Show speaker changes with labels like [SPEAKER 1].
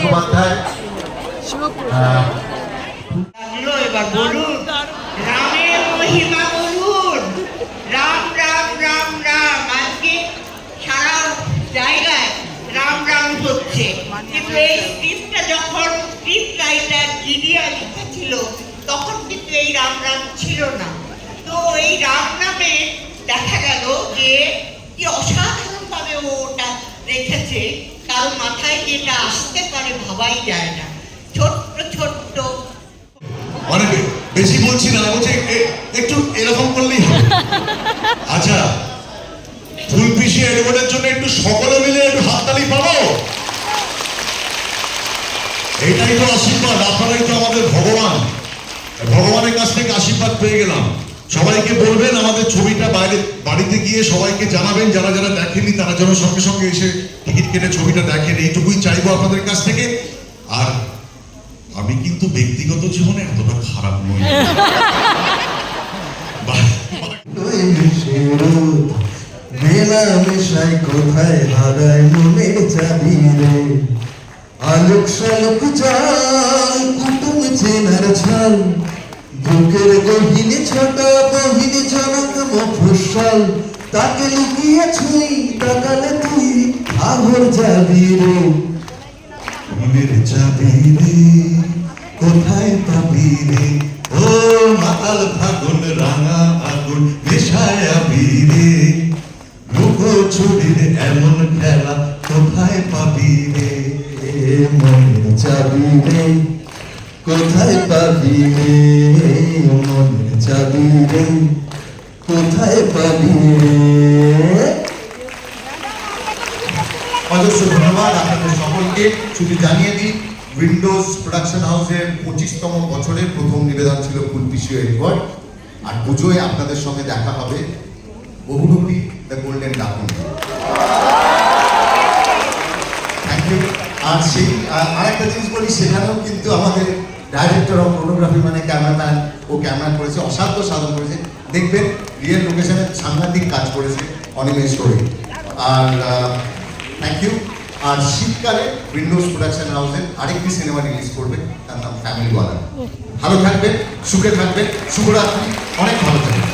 [SPEAKER 1] মুখোপাধ্যায়।
[SPEAKER 2] এবার বলুন, রামের মহিমা বলুন। রাম রাম রাম রাম, আজকে সারা জায়গায় রাম রাম হচ্ছে, কিন্তু এই স্ক্রিপ্টটা যখন স্ক্রিপ্ট রাইটার জিডিয়া লিখেছিল তখন কিন্তু এই রাম রাম ছিল না। তো এই রাম নামে দেখা গেল যে কি অসাধারণভাবে ও ওটা রেখেছে, কারো মাথায় যেটা আসতে পারে ভাবাই যায় না। ছোট্ট ছোট্ট,
[SPEAKER 3] অনেক বেশি বলছি না, বলছে একটু এরকম করলেই হবে। আচ্ছা, ফুলপিসি এডওয়ার্ডের জন্য একটু সকলে মিলে একটু হাততালি পাবো। এটাই তো আশীর্বাদ, আপনারাই তো আমাদের ভগবান। ভগবানের কাছ থেকে আশীর্বাদ পেয়ে গেলাম। সবাইকে বলবেন আমাদের ছবিটা বাইরে বাড়িতে গিয়ে সবাইকে জানাবেন, যারা যারা দেখেননি তারা যেন সঙ্গে সঙ্গে এসে টিকিট কেটে ছবিটা দেখেন, এইটুকুই চাইবো আপনাদের কাছ থেকে। আর আমি কিন্তু ব্যক্তিগত জীবনে এতটা খারাপ নই।
[SPEAKER 4] মেলামেশায় কোথায় হারায় মনের চাবি রে, আলোক শালক চাল কুটুম চেনার ছাল, বুকের গহিনে ছোট বহিনে জনক মফস্বল, তাকে লুকিয়ে ছুঁই তাকালে তুই আহর যাবি রে, মনের চাবি রে কোথায় পাবি রে, ও মাতাল ফাগুন রাঙা আগুন নেশায় আবি রে, লুকোচুরির এমন খেলা কোথায় পাবি রে, মনের চাবি রে কোথায় পাবি রে, মনের চাবি রে কোথায় পাবি রে।
[SPEAKER 1] অজস্র ধন্যবাদ আপনাদের সকলকে। শুধু জানিয়ে দিই, উইন্ডোজ প্রোডাকশন হাউসের 25তম বছরের প্রথম নিবেদন ছিল ফুলপিসি এডওয়ার্ড। আর পুজোয় আপনাদের সঙ্গে দেখা হবে বহুরূপী দ্য গোল্ডেন ডাকুন। Thank you. আর সেই আরেকটা জিনিস বলি, সেখানেও কিন্তু আমাদের ডাইরেক্টর অফ ফটোগ্রাফি মানে ক্যামেরাম্যান, ও ক্যামেরা করেছে, অসাধ্য সাধন করেছে। দেখবেন রিয়েল লোকেশনে সাংঘাতিক কাজ করেছে অনিমেষ করে। আর থ্যাংক ইউ। আর শীতকালে উইন্ডোজ প্রোডাকশন হাউসের আরেকটি সিনেমা রিলিজ করবে, তার নাম ফ্যামিলি ওয়ালা। ভালো থাকবেন, সুখে থাকবেন, শুভরাত্রি, অনেক ভালো থাকবেন।